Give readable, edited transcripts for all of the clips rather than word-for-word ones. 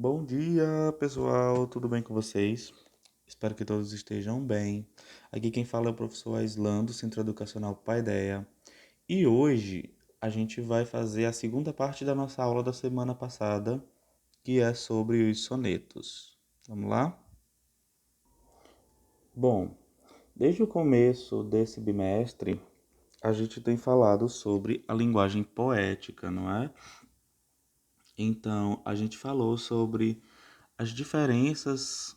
Bom dia, pessoal, tudo bem com vocês? Espero que todos estejam bem. Aqui quem fala é o professor Aislan, do Centro Educacional Paideia. E hoje a gente vai fazer a segunda parte da nossa aula da semana passada, que é sobre os sonetos. Vamos lá? Bom, desde o começo desse bimestre, a gente tem falado sobre a linguagem poética, não é? Então, a gente falou sobre as diferenças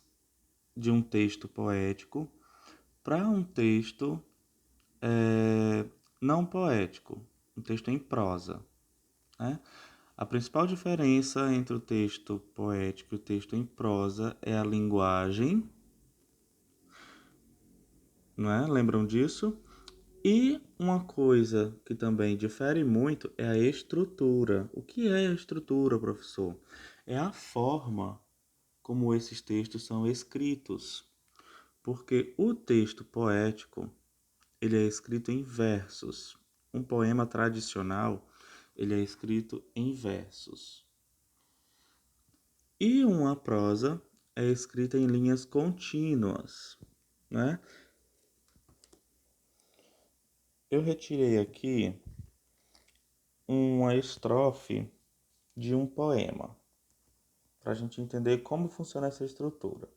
de um texto poético para um texto não poético, um texto em prosa, né? A principal diferença entre o texto poético e o texto em prosa é a linguagem, não é? Lembram disso? E uma coisa que também difere muito é a estrutura. O que é a estrutura, professor? É a forma como esses textos são escritos. Porque o texto poético, ele é escrito em versos. Um poema tradicional, ele é escrito em versos. E uma prosa é escrita em linhas contínuas, né? Eu retirei aqui uma estrofe de um poema, para a gente entender como funciona essa estrutura.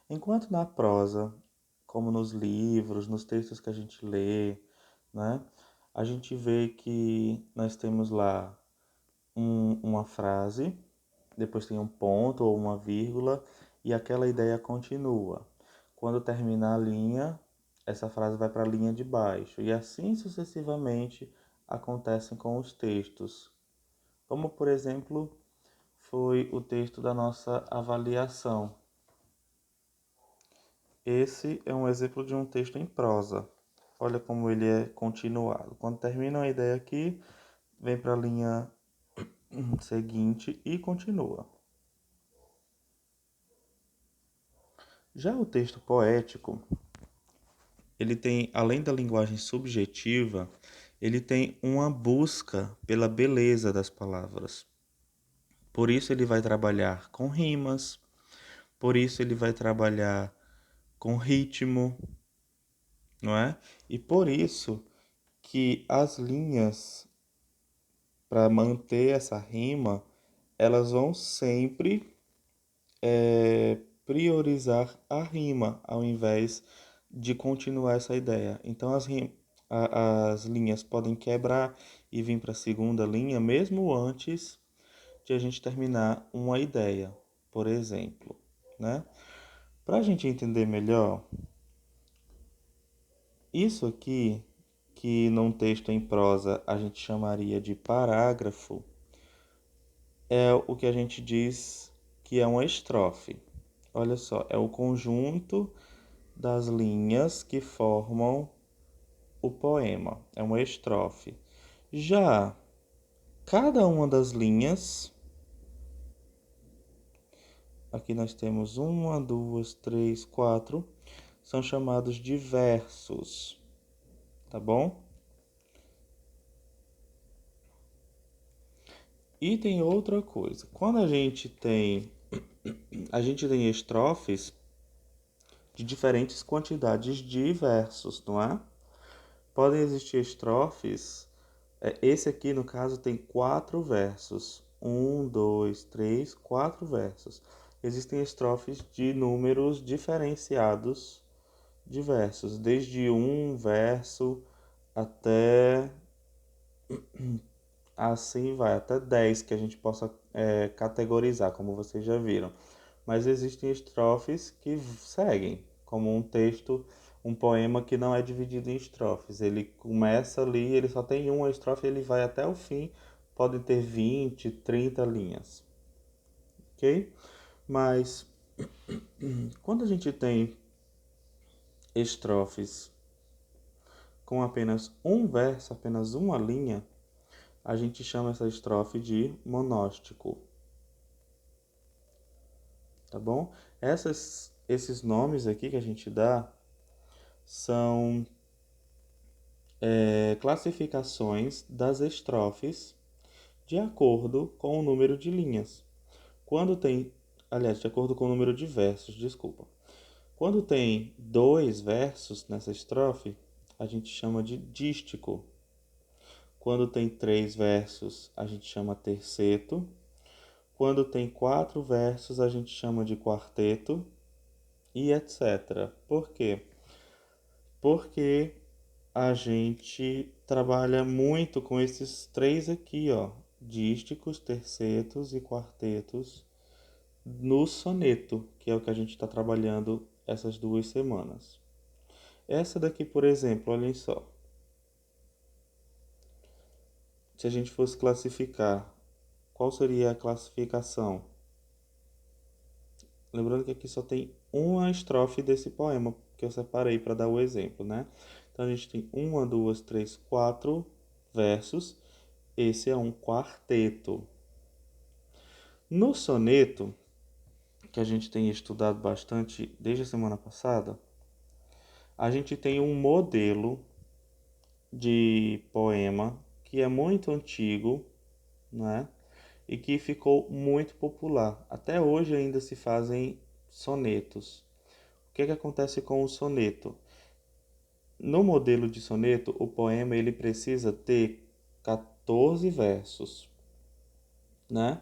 Enquanto na prosa, como nos livros, nos textos que a gente lê, né, a gente vê que nós temos lá uma frase, depois tem um ponto ou uma vírgula e aquela ideia continua. Quando termina a linha, essa frase vai para a linha de baixo e assim sucessivamente acontecem com os textos. Como, por exemplo, foi o texto da nossa avaliação. Esse é um exemplo de um texto em prosa. Olha como ele é continuado. Quando termina uma ideia aqui, vem para a linha seguinte e continua. Já o texto poético, ele tem, além da linguagem subjetiva, ele tem uma busca pela beleza das palavras. Por isso ele vai trabalhar com rimas, por isso ele vai trabalhar com ritmo, não é? E por isso que as linhas, para manter essa rima, elas vão sempre priorizar a rima ao invés de continuar essa ideia. Então as linhas podem quebrar e vir para a segunda linha mesmo antes de a gente terminar uma ideia, por exemplo, né? Para a gente entender melhor, isso aqui, que num texto em prosa a gente chamaria de parágrafo, é o que a gente diz que é uma estrofe. Olha só, é o conjunto das linhas que formam o poema. É uma estrofe. Já cada uma das linhas, aqui nós temos uma, duas, três, quatro, são chamados de versos, tá bom? E tem outra coisa. Quando a gente tem estrofes de diferentes quantidades de versos, não é? Podem existir estrofes. Esse aqui, no caso, tem 4 versos. Um, dois, três, 4 versos. Existem estrofes de números diferenciados de versos, desde um verso até assim vai, até 10 que a gente possa categorizar, como vocês já viram. Mas existem estrofes que seguem, como um texto, um poema que não é dividido em estrofes. Ele começa ali, ele só tem uma estrofe, ele vai até o fim, pode ter 20, 30 linhas, ok? Mas quando a gente tem estrofes com apenas um verso, apenas uma linha, a gente chama essa estrofe de monóstico, tá bom? Esses nomes aqui que a gente dá são classificações das estrofes de acordo com o número de linhas. Quando tem aliás, de acordo com o número de versos, desculpa. Quando tem 2 versos nessa estrofe, a gente chama de dístico. Quando tem 3 versos, a gente chama terceto. Quando tem 4 versos, a gente chama de quarteto e etc. Por quê? Porque a gente trabalha muito com esses três aqui, ó, dísticos, tercetos e quartetos no soneto, que é o que a gente está trabalhando essas 2 semanas. Essa daqui, por exemplo, olhem só. Se a gente fosse classificar, qual seria a classificação? Lembrando que aqui só tem uma estrofe desse poema que eu separei para dar o exemplo, né? Então a gente tem 1, 2, 3, 4 versos. Esse é um quarteto. No soneto, que a gente tem estudado bastante desde a semana passada, a gente tem um modelo de poema que é muito antigo, né? E que ficou muito popular. Até hoje ainda se fazem sonetos. O que acontece com o soneto? No modelo de soneto, o poema ele precisa ter 14 versos, né?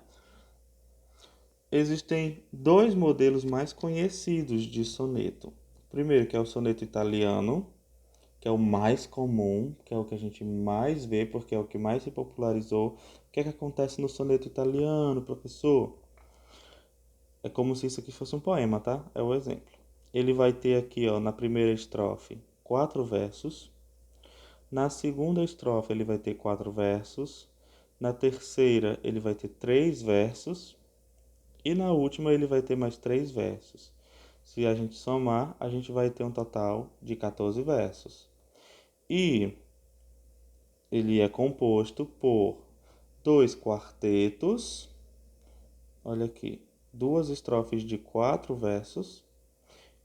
Existem 2 modelos mais conhecidos de soneto. O primeiro, que é o soneto italiano, que é o mais comum, que é o que a gente mais vê, porque é o que mais se popularizou. O que acontece no soneto italiano, professor? É como se isso aqui fosse um poema, tá? É o exemplo. Ele vai ter aqui, ó, na primeira estrofe, 4 versos. Na segunda estrofe, ele vai ter 4 versos. Na terceira, ele vai ter 3 versos. E na última, ele vai ter mais 3 versos. Se a gente somar, a gente vai ter um total de 14 versos. E ele é composto por 2 quartetos. Olha aqui, 2 estrofes de 4 versos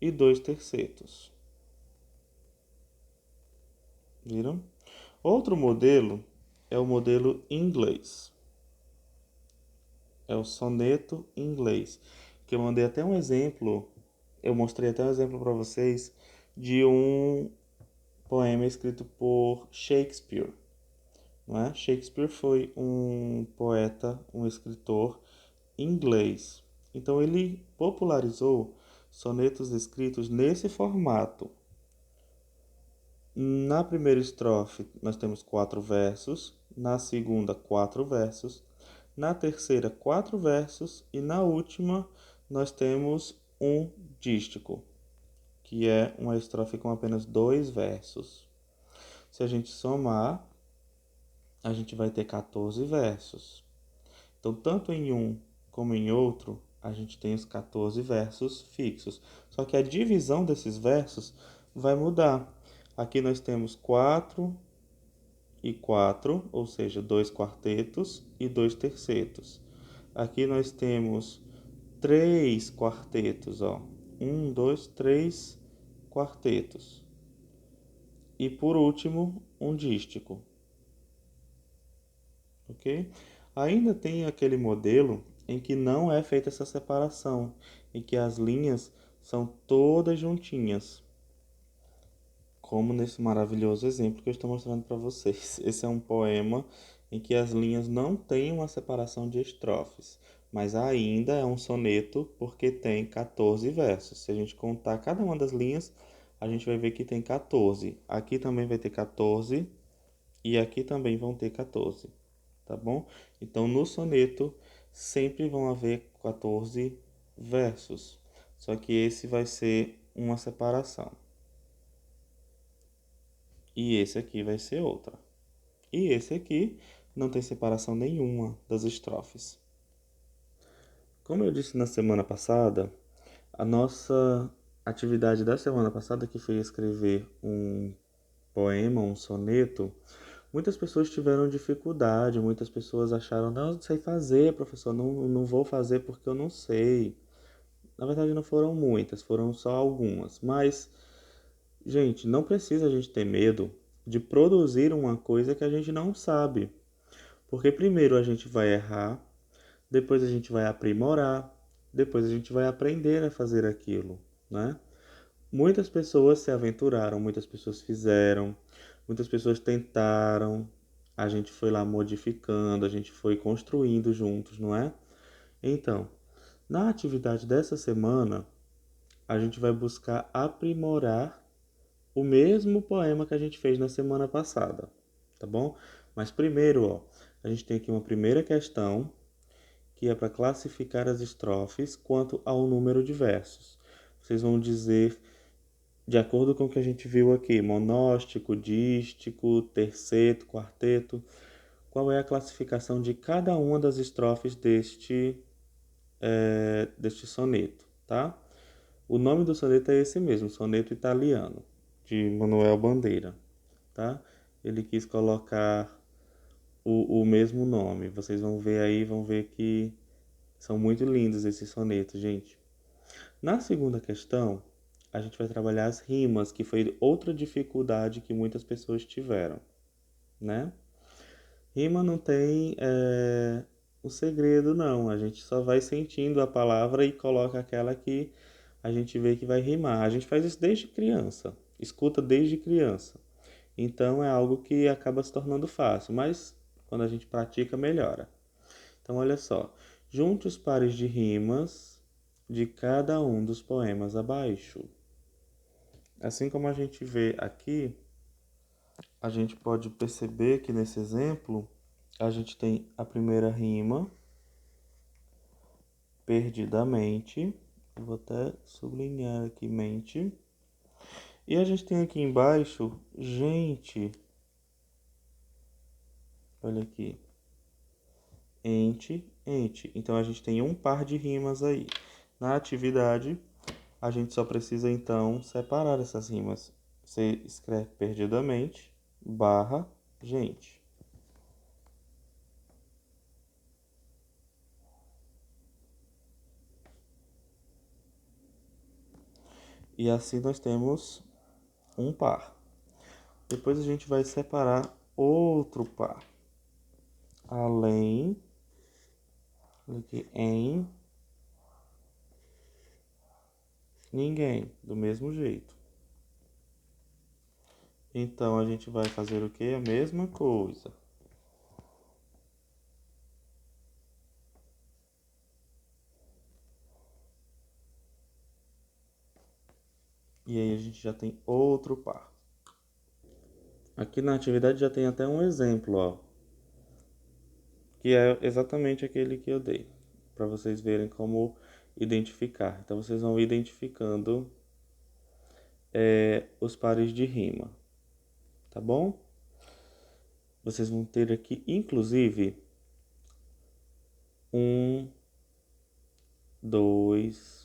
e 2 tercetos. Viram? Outro modelo é o modelo inglês. É o soneto inglês, que eu mandei até um exemplo, eu mostrei até um exemplo para vocês de um poema escrito por Shakespeare, não é? Shakespeare foi um poeta, um escritor inglês. Então ele popularizou sonetos escritos nesse formato. Na primeira estrofe, nós temos 4 versos, na segunda, 4 versos, na terceira, 4 versos e na última, nós temos um dístico, que é uma estrofe com apenas 2 versos. Se a gente somar, a gente vai ter 14 versos. Então, tanto em um como em outro, a gente tem os 14 versos fixos. Só que a divisão desses versos vai mudar. Aqui nós temos 4 e 4, ou seja, 2 quartetos e 2 tercetos. Aqui nós temos 3 quartetos, ó. 1, 2, 3 quartetos. E por último, um dístico. Ok? Ainda tem aquele modelo em que não é feita essa separação, em que as linhas são todas juntinhas, como nesse maravilhoso exemplo que eu estou mostrando para vocês. Esse é um poema em que as linhas não têm uma separação de estrofes, mas ainda é um soneto porque tem 14 versos. Se a gente contar cada uma das linhas, a gente vai ver que tem 14. Aqui também vai ter 14 e aqui também vão ter 14, tá bom? Então no soneto sempre vão haver 14 versos, só que esse vai ser uma separação. E esse aqui vai ser outra. E esse aqui não tem separação nenhuma das estrofes. Como eu disse na semana passada, a nossa atividade da semana passada, que foi escrever um poema, um soneto, muitas pessoas tiveram dificuldade, muitas pessoas acharam, não sei fazer, professor, não vou fazer porque eu não sei. Na verdade não foram muitas, foram só algumas. Mas, gente, não precisa a gente ter medo de produzir uma coisa que a gente não sabe. Porque primeiro a gente vai errar, depois a gente vai aprimorar, depois a gente vai aprender a fazer aquilo, né? Muitas pessoas se aventuraram, muitas pessoas fizeram, muitas pessoas tentaram, a gente foi lá modificando, a gente foi construindo juntos, não é? Então, na atividade dessa semana, a gente vai buscar aprimorar o mesmo poema que a gente fez na semana passada, tá bom? Mas primeiro, ó, a gente tem aqui uma primeira questão que é para classificar as estrofes quanto ao número de versos. Vocês vão dizer, de acordo com o que a gente viu aqui, monóstico, dístico, terceto, quarteto, qual é a classificação de cada uma das estrofes deste soneto, tá? O nome do soneto é esse mesmo, Soneto Italiano, de Manuel Bandeira, tá? Ele quis colocar o mesmo nome. Vocês vão ver aí, vão ver que são muito lindos esses sonetos, gente. Na segunda questão, a gente vai trabalhar as rimas, que foi outra dificuldade que muitas pessoas tiveram, né? Rima não tem o segredo, não. A gente só vai sentindo a palavra e coloca aquela que a gente vê que vai rimar. A gente faz isso desde criança, escuta desde criança. Então é algo que acaba se tornando fácil, mas quando a gente pratica, melhora. Então, olha só. Junte os pares de rimas de cada um dos poemas abaixo. Assim como a gente vê aqui, a gente pode perceber que nesse exemplo a gente tem a primeira rima, perdidamente. Vou até sublinhar aqui mente. E a gente tem aqui embaixo, gente. Olha aqui. Ente, ente. Então a gente tem um par de rimas aí. Na atividade, a gente só precisa então separar essas rimas. Você escreve perdidamente, barra, gente. E assim nós temos um par. Depois a gente vai separar outro par. Além, aqui, em, ninguém, do mesmo jeito. Então a gente vai fazer o que? A mesma coisa. E aí a gente já tem outro par. Aqui na atividade já tem até um exemplo, ó, que é exatamente aquele que eu dei, para vocês verem como identificar. Então vocês vão identificando os pares de rima, tá bom? Vocês vão ter aqui, inclusive, um, dois.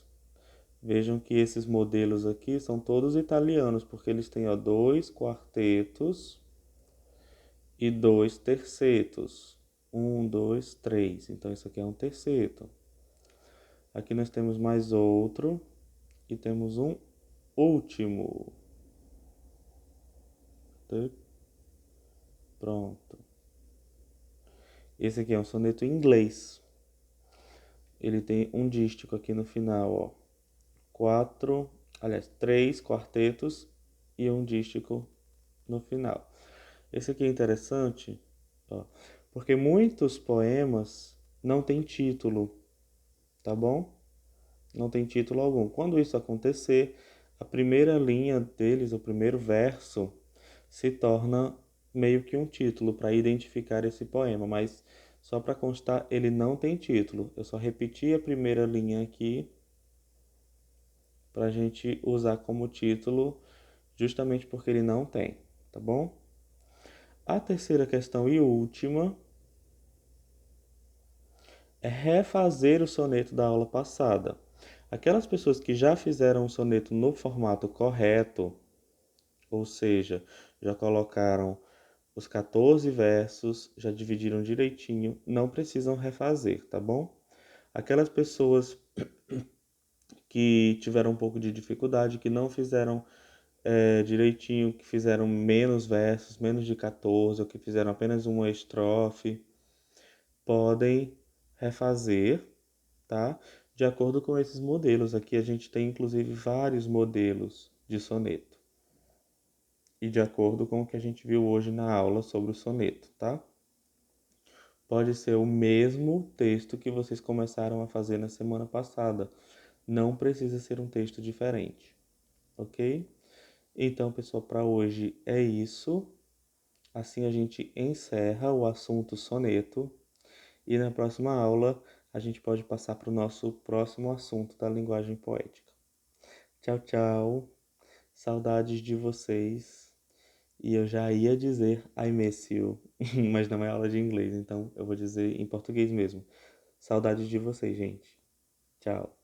Vejam que esses modelos aqui são todos italianos, porque eles têm, ó, dois quartetos e dois tercetos. Um, dois, três. Então isso aqui é um terceto. Aqui nós temos mais outro e temos um último. Pronto. Esse aqui é um soneto em inglês. Ele tem um dístico aqui no final, ó. Três quartetos e um dístico no final. Esse aqui é interessante, ó, porque muitos poemas não têm título, tá bom? Não tem título algum. Quando isso acontecer, a primeira linha deles, o primeiro verso, se torna meio que um título para identificar esse poema, mas só para constar, ele não tem título. Eu só repeti a primeira linha aqui para a gente usar como título, justamente porque ele não tem, tá bom? A terceira questão e última é refazer o soneto da aula passada. Aquelas pessoas que já fizeram o soneto no formato correto, ou seja, já colocaram os 14 versos, já dividiram direitinho, não precisam refazer, tá bom? Aquelas pessoas que tiveram um pouco de dificuldade, que não fizeram direitinho, que fizeram menos versos, menos de 14, ou que fizeram apenas uma estrofe, podem refazer, tá? de acordo com esses modelos. Aqui a gente tem inclusive vários modelos de soneto. E de acordo com o que a gente viu hoje na aula sobre o soneto, tá? Pode ser o mesmo texto que vocês começaram a fazer na semana passada. Não precisa ser um texto diferente, ok? Então, pessoal, para hoje é isso. Assim a gente encerra o assunto soneto. E na próxima aula a gente pode passar para o nosso próximo assunto da linguagem poética. Tchau, tchau. Saudades de vocês. E eu já ia dizer I miss you, mas não é aula de inglês, então eu vou dizer em português mesmo. Saudades de vocês, gente. Tchau.